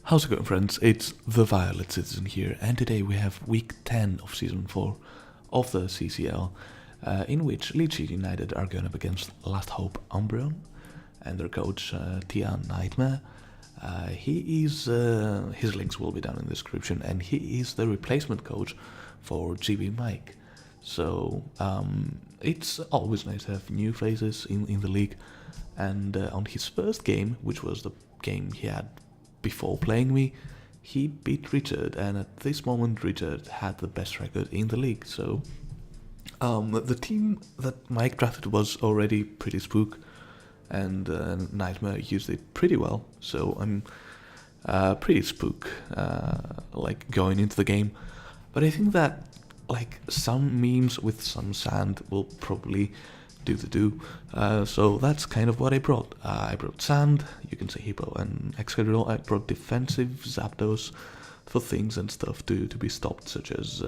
How's it going, friends? It's the Violet Citizen here, and today we have week 10 of season 4 of the CCL, in which Leeds United are going up against Last Hope Umbreon and their coach Tia Nightmare. His links will be down in the description, and he is the replacement coach for GB Mike. So it's always nice to have new faces in the league, and on his first game, which was the game he had before playing me, he beat Richard, and at this moment Richard had the best record in the league. So the team that Mike drafted was already pretty spook, and Nightmare used it pretty well. So I'm pretty spook like going into the game. But I think that like some memes with some sand will probably do the do. So that's kind of what I brought. I brought sand, you can say hippo and excadrill. I brought defensive Zapdos for things and stuff to be stopped, such as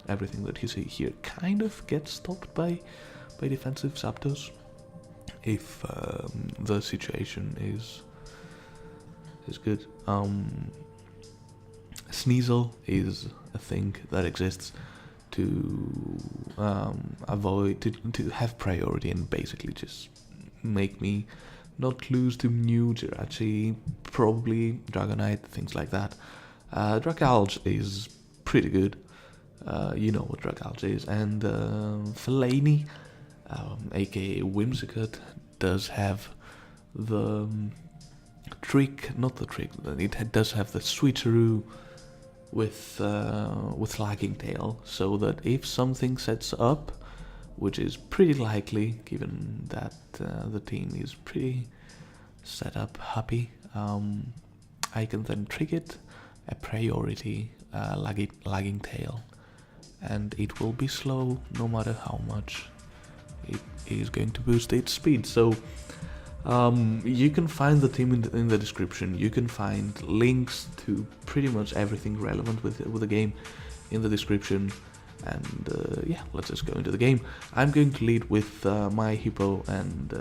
everything that you see here kind of gets stopped by defensive Zapdos if the situation is good. Sneasel is a thing that exists to avoid to have priority and basically just make me not lose to new Jirachi, probably Dragonite, things like that. Dragalge is pretty good. You know what Dragalge is. And Fellaineh, aka Whimsicott, does have the it does have the switcheroo with lagging tail, so that if something sets up, which is pretty likely given that the team is pretty set up happy, I can then trigger a priority lagging tail, and it will be slow no matter how much it is going to boost its speed. So you can find the team in the description. You can find links to pretty much everything relevant with the game in the description. And yeah, let's just go into the game. I'm going to lead with my hippo, and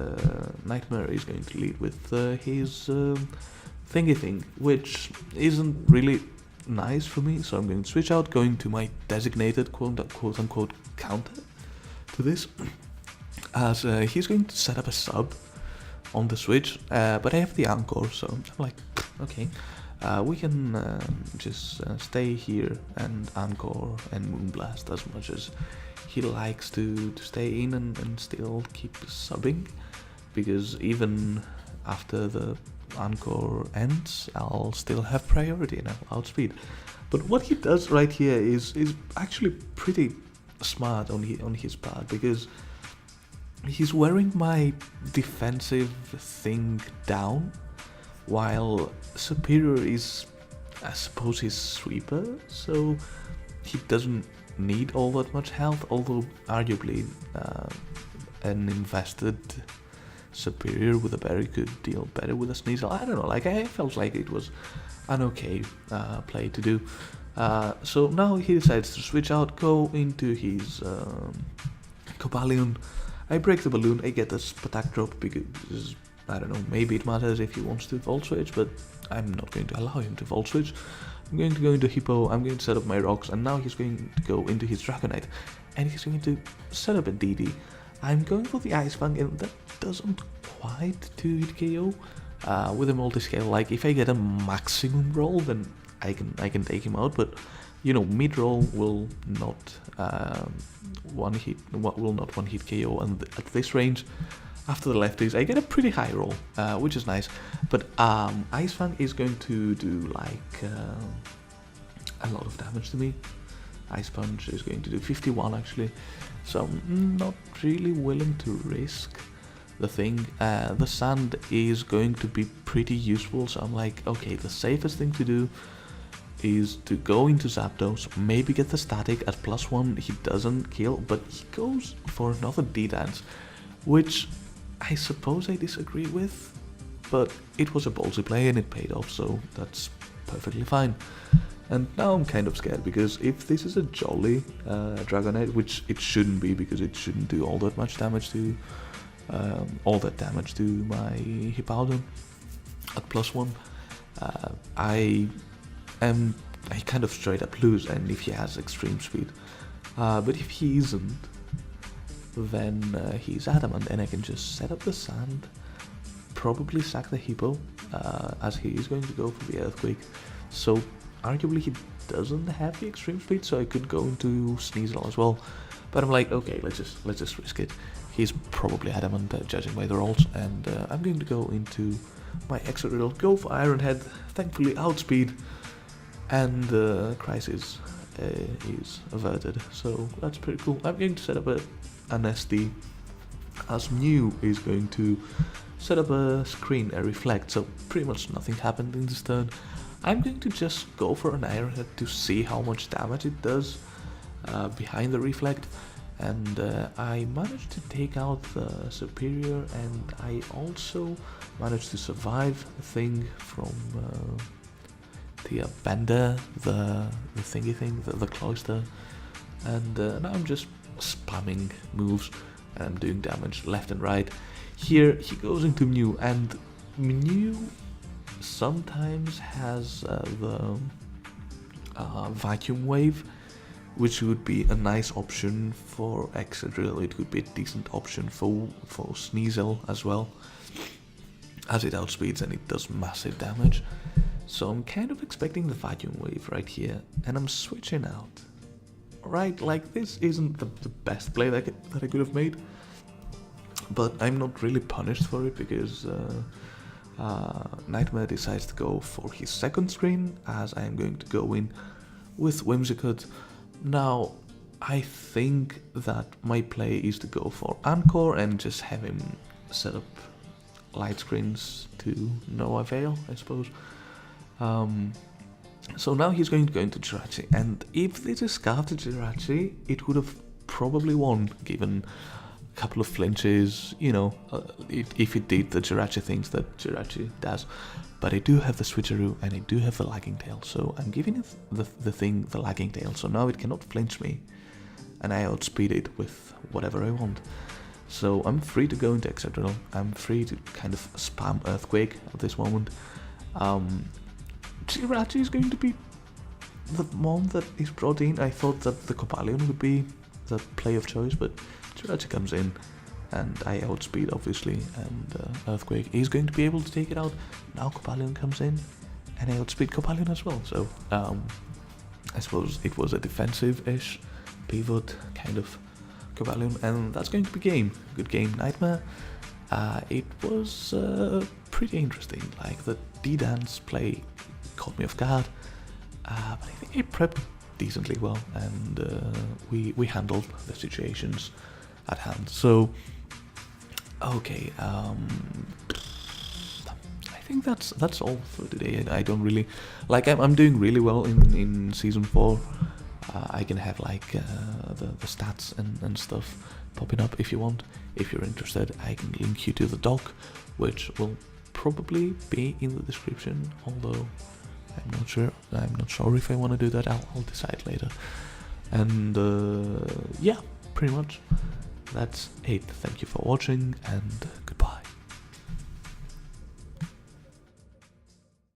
Nightmare is going to lead with his thingy thing, which isn't really nice for me. So I'm going to switch out, going to my designated quote unquote counter to this, as he's going to set up a sub on the switch, but I have the Anchor, so I'm like, okay, we can just stay here and Anchor and Moonblast as much as he likes to stay in and still keep subbing, because even after the Anchor ends, I'll still have priority and I'll outspeed. But what he does right here is actually pretty smart on his part, because he's wearing my defensive thing down, while Superior is, I suppose, his sweeper, so he doesn't need all that much health, although arguably an invested Superior with a berry could deal better with a Sneasel. I don't know, like I felt like it was an okay play to do. So now he decides to switch out, go into his Cobalion. I break the balloon, I get this attack drop because, I don't know, maybe it matters if he wants to Volt Switch, but I'm not going to allow him to Volt Switch. I'm going to go into Hippo, I'm going to set up my rocks, and now he's going to go into his Dragonite, and he's going to set up a DD. I'm going for the Ice Fang, and that doesn't quite 2-hit KO with a multi-scale. Like, if I get a maximum roll, then I can take him out, but you know, mid-roll will not one hit KO, and at this range, after the lefties, I get a pretty high roll, which is nice. But Ice Fang is going to do like a lot of damage to me. Ice Punch is going to do 51 actually, so I'm not really willing to risk the thing. The sand is going to be pretty useful, so I'm like, okay, the safest thing to do is to go into Zapdos, maybe get the static at +1, he doesn't kill, but he goes for another D-Dance, which I suppose I disagree with, but it was a ballsy play and it paid off, so that's perfectly fine. And now I'm kind of scared, because if this is a jolly Dragonite, which it shouldn't be, because it shouldn't do all that much damage to my Hippowdon at +1, I kind of straight up lose, and if he has extreme speed. But if he isn't, then he's adamant, and I can just set up the sand, probably sack the hippo, as he is going to go for the earthquake. So arguably he doesn't have the extreme speed, so I could go into Sneasel as well. But I'm like, okay, let's just risk it. He's probably adamant, judging by the rolls, and I'm going to go into my extra riddle, go for Iron Head, thankfully outspeed, and crisis is averted, so that's pretty cool. I'm going to set up an SD, as Mew is going to set up a screen, a reflect, so pretty much nothing happened in this turn. I'm going to just go for an Iron Head to see how much damage it does behind the reflect, and I managed to take out the superior, and I also managed to survive the thing from the bender, the thingy thing, the cloister, and now I'm just spamming moves and I'm doing damage left and right. Here he goes into Mew, and Mew sometimes has the vacuum wave, which would be a nice option for Excadrill. It could be a decent option for Sneasel as well, as it outspeeds and it does massive damage. So I'm kind of expecting the vacuum wave right here, and I'm switching out. Right, like this isn't the best play that I could have made, but I'm not really punished for it because Nightmare decides to go for his second screen, as I am going to go in with Whimsicott. Now, I think that my play is to go for Anchor and just have him set up light screens to no avail, I suppose. So now he's going to go into Jirachi, and if this is scarfed to Jirachi, it would have probably won, given a couple of flinches, you know, if it did the Jirachi things that Jirachi does. But I do have the switcheroo, and I do have the lagging tail, so I'm giving it the lagging tail, so now it cannot flinch me, and I outspeed it with whatever I want. So I'm free to go into Excadrill, I'm free to kind of spam Earthquake at this moment. Jirachi is going to be the one that is brought in. I thought that the Copalion would be the play of choice, but Jirachi comes in, and I outspeed obviously, and Earthquake is going to be able to take it out. Now Copalion comes in, and I outspeed Copalion as well. So I suppose it was a defensive-ish pivot kind of Copalion, and that's going to be game. Good game, Nightmare. It was pretty interesting. Like the D-Dance play caught me off guard, but I think I prepped decently well, and we handled the situations at hand. So okay, I think that's all for today. I don't really like. I'm doing really well in season 4. I can have like the stats and stuff popping up if you want. If you're interested, I can link you to the doc, which will probably be in the description, although I'm not sure if I want to do that. I'll decide later. And yeah, pretty much that's it. Thank you for watching, and